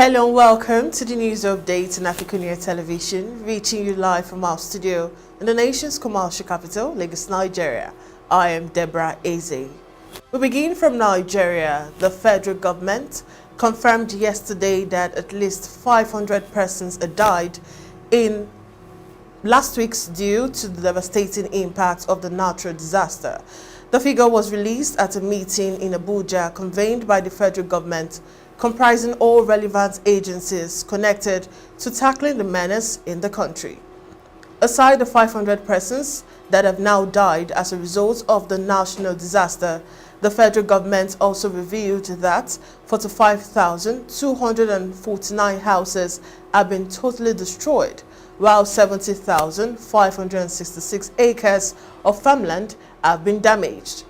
Hello and welcome to the news updates on AFRICUNIA television, reaching you live from our studio in the nation's commercial capital, Lagos, Nigeria. I am Deborah, Ezeh. We begin from Nigeria. The federal government confirmed yesterday that at least 500 persons had died in last week's due to the devastating impact of the natural disaster. The figure was released at a meeting in Abuja convened by the federal government, comprising all relevant agencies connected to tackling the menace in the country. Aside the 500 persons that have now died as a result of the national disaster, the federal government also revealed that 45,249 houses have been totally destroyed, while 70,566 acres of farmland have been damaged.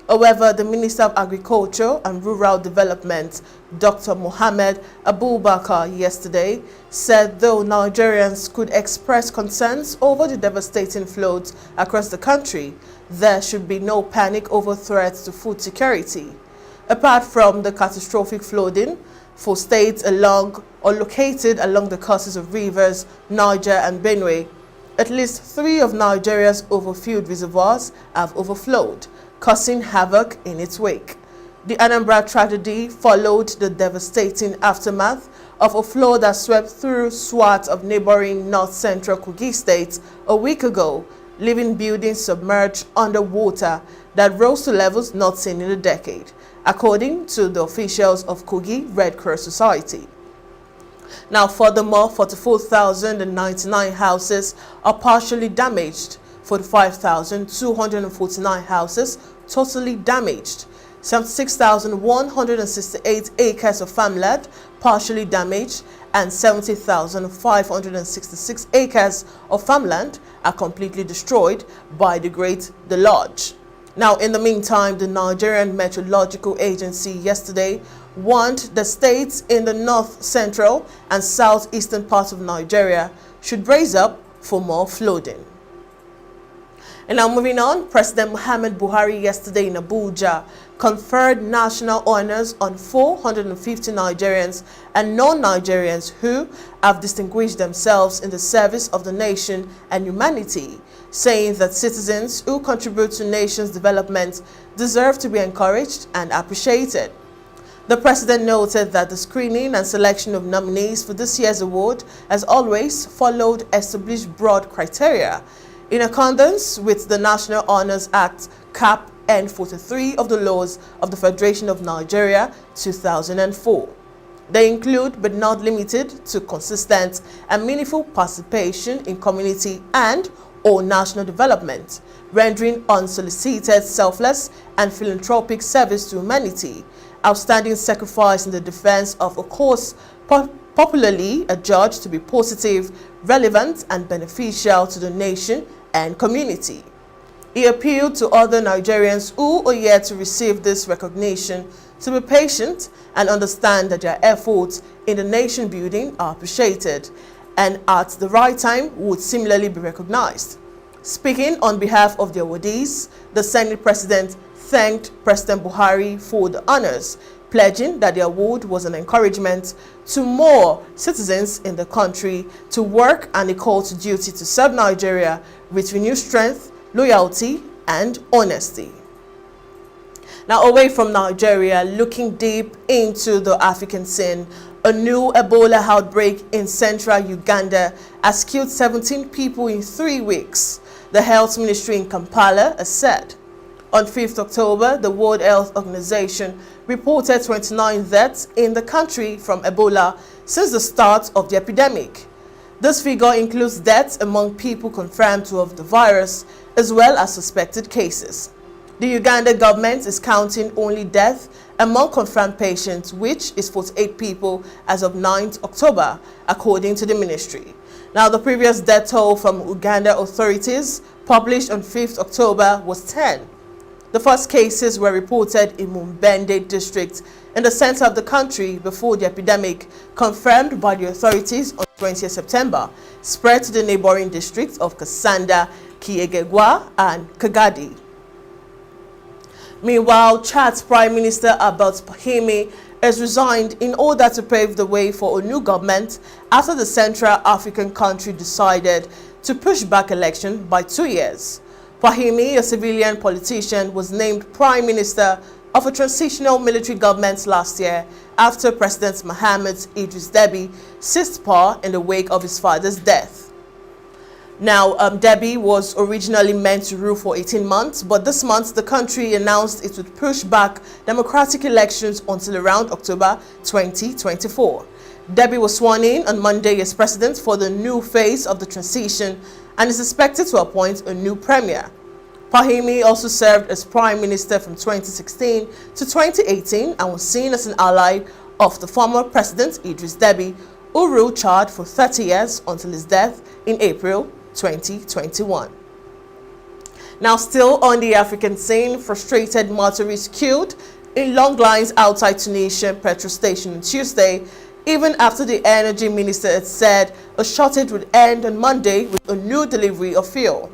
However, the Minister of Agriculture and Rural Development, Dr. Mohammed Abubakar, yesterday said though Nigerians could express concerns over the devastating floods across the country, there should be no panic over threats to food security. Apart from the catastrophic flooding for states along or located along the courses of rivers Niger and Benue, at least 3 of Nigeria's overfilled reservoirs have overflowed, causing havoc in its wake. The Anambra tragedy followed the devastating aftermath of a flood that swept through swaths of neighboring north-central Kogi State a week ago, leaving buildings submerged underwater that rose to levels not seen in a decade, according to the officials of Kogi Red Cross Society. Now, furthermore, 44,099 houses are partially damaged, 45,249 houses totally damaged, 76,168 acres of farmland partially damaged, and 70,566 acres of farmland are completely destroyed by the Great Deluge. Now, in the meantime, the Nigerian Meteorological Agency yesterday warned the states in the north, central, and southeastern parts of Nigeria should brace up for more flooding. And now moving on, President Muhammad Buhari yesterday in Abuja conferred national honors on 450 Nigerians and non-Nigerians who have distinguished themselves in the service of the nation and humanity, saying that citizens who contribute to nation's development deserve to be encouraged and appreciated. The president noted that the screening and selection of nominees for this year's award has always followed established broad criteria, in accordance with the National Honors Act Cap N43 of the laws of the Federation of Nigeria 2004. They include, but not limited to, consistent and meaningful participation in community and or national development, rendering unsolicited, selfless, and philanthropic service to humanity, outstanding sacrifice in the defense of a cause popularly adjudged to be positive, relevant, and beneficial to the nation and community. He appealed to other Nigerians who are yet to receive this recognition to be patient and understand that their efforts in the nation building are appreciated and at the right time would similarly be recognized. Speaking on behalf of the awardees, the Senate President thanked President Buhari for the honors, pledging that the award was an encouragement to more citizens in the country to work and a call to duty to serve Nigeria with renewed strength, loyalty, and honesty. Now, away from Nigeria, looking deep into the African scene, a new Ebola outbreak in central Uganda has killed 17 people in 3 weeks, the health ministry in Kampala has said. On 5th October, the World Health Organization reported 29 deaths in the country from Ebola since the start of the epidemic. This figure includes deaths among people confirmed to have the virus, as well as suspected cases. The Uganda government is counting only deaths among confirmed patients, which is 48 people as of 9th October, according to the ministry. Now, the previous death toll from Uganda authorities published on 5th October was 10. The first cases were reported in Mumbende district in the center of the country before the epidemic, confirmed by the authorities on 20th September, spread to the neighboring districts of Kasanda, Kiegegwa, and Kagadi. Meanwhile, Chad's Prime Minister PAHIMI has resigned in order to pave the way for a new government after the Central African country decided to push back election by 2 years. PaHIMI, a civilian politician, was named Prime Minister of a transitional military government last year after President Mohamed Idris Deby seized power in the wake of his father's death. Now, Deby was originally meant to rule for 18 months, but this month the country announced it would push back democratic elections until around October 2024. Deby was sworn in on Monday as president for the new phase of the transition and is expected to appoint a new premier. PaHIMI also served as prime minister from 2016 to 2018 and was seen as an ally of the former president Idris Deby, who ruled Chad for 30 years until his death in April 2021. Now, still on the African scene, frustrated motorists queued in long lines outside Tunisia petrol station on Tuesday, even after the energy minister had said a shortage would end on Monday with a new delivery of fuel.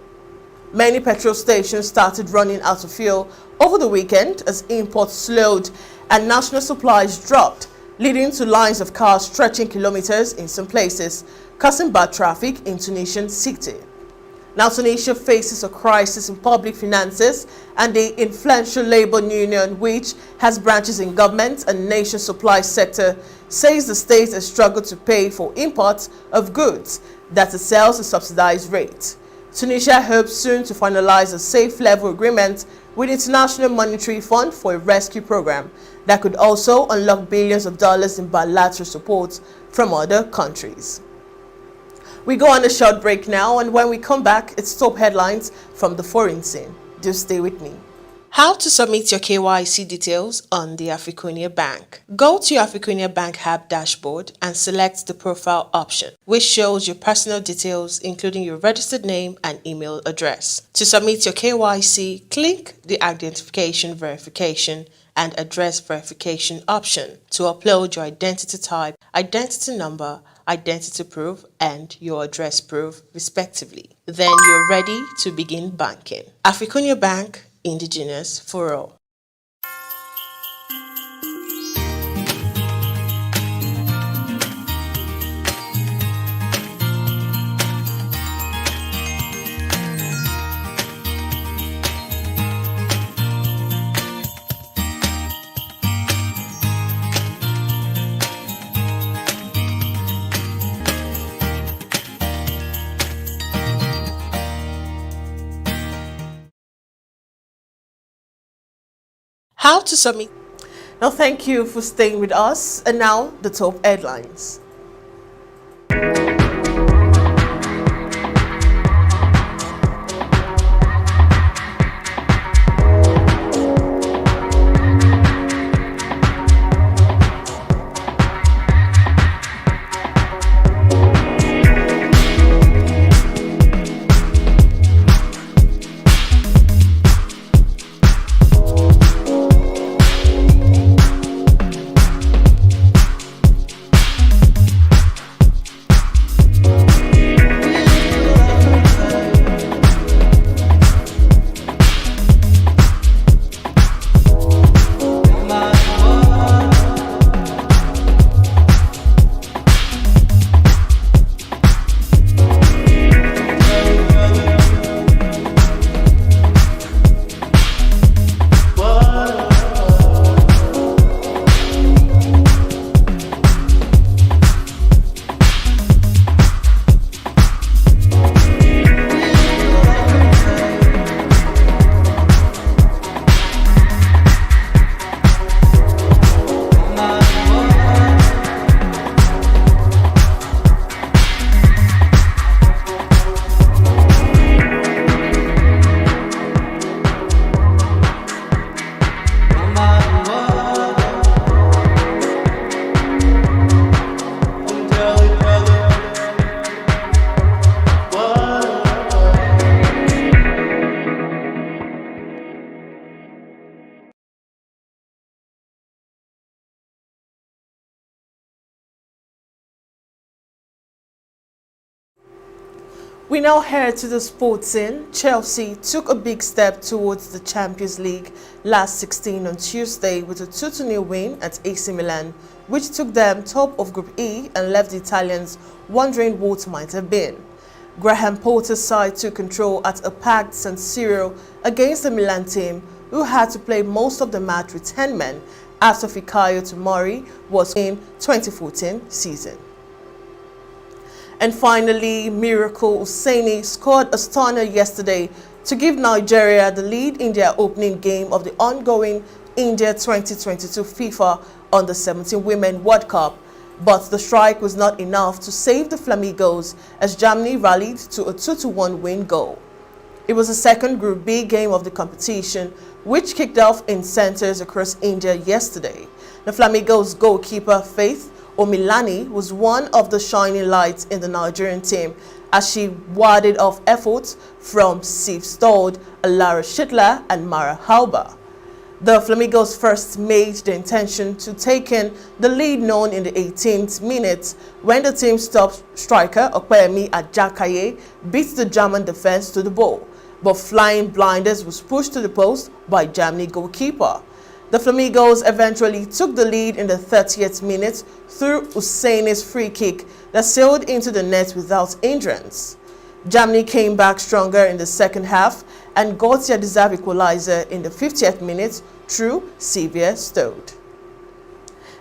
Many petrol stations started running out of fuel over the weekend as imports slowed and national supplies dropped, leading to lines of cars stretching kilometers in some places, causing bad traffic in Tunisian city. Now, Tunisia faces a crisis in public finances, and the influential labor union, which has branches in government and nation supply sector, says the state has struggled to pay for imports of goods that it sells at subsidized rate. Tunisia hopes soon to finalize a safe level agreement with the International Monetary Fund for a rescue program that could also unlock billions of dollars in bilateral support from other countries. We go on a short break now, and when we come back, it's top headlines from the foreign scene. Do stay with me. How to submit your KYC details on the AFRICUNIA Bank. Go to your AFRICUNIA Bank app dashboard and select the profile option, which shows your personal details including your registered name and email address. To submit your KYC, click the Identification Verification and Address Verification option to upload your identity type, identity number, identity proof, and your address proof, respectively. Then you're ready to begin banking. AFRICUNIA Bank, indigenous for all. How to submit. Now, thank you for staying with us. And now, the top headlines. We now head to the sports scene. Chelsea took a big step towards the Champions League last 16 on Tuesday with a 2-0 win at AC Milan, which took them top of Group E and left the Italians wondering what might have been. Graham Potter's side took control at a packed San Siro against the Milan team, who had to play most of the match with 10 men after Fikayo Tomori was in 2014 season. And finally, Miracle Hussaini scored a stunner yesterday to give Nigeria the lead in their opening game of the ongoing India 2022 FIFA Under-17 Women World Cup. But the strike was not enough to save the Flamingos as Germany rallied to a 2-1 win goal. It was the second Group B game of the competition, which kicked off in centers across India yesterday. The Flamingos goalkeeper Faith Omilani was one of the shining lights in the Nigerian team as she warded off efforts from Sif Stold, Alara Schittler and Mara Halber. The Flamingos first made the intention to take in the lead known in the 18th minute when the team's top striker Opeyemi Ajakaye beat the German defense to the ball, but flying blinders was pushed to the post by Germany goalkeeper. The Flamingos eventually took the lead in the 30th minute through Hussaini's free kick that sailed into the net without hindrance. Germany came back stronger in the second half and got their deserved equalizer in the 50th minute through Xavier Stoud.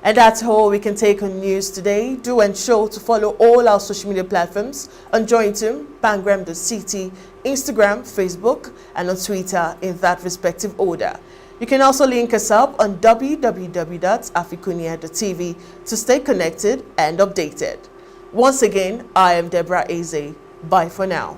And that's all we can take on news today. Do ensure to follow all our social media platforms on Jointum, Pangram.ct, Instagram, Facebook, and on Twitter in that respective order. You can also link us up on www.africuniatv to stay connected and updated. Once again, I am Deborah Ezeh. Bye for now.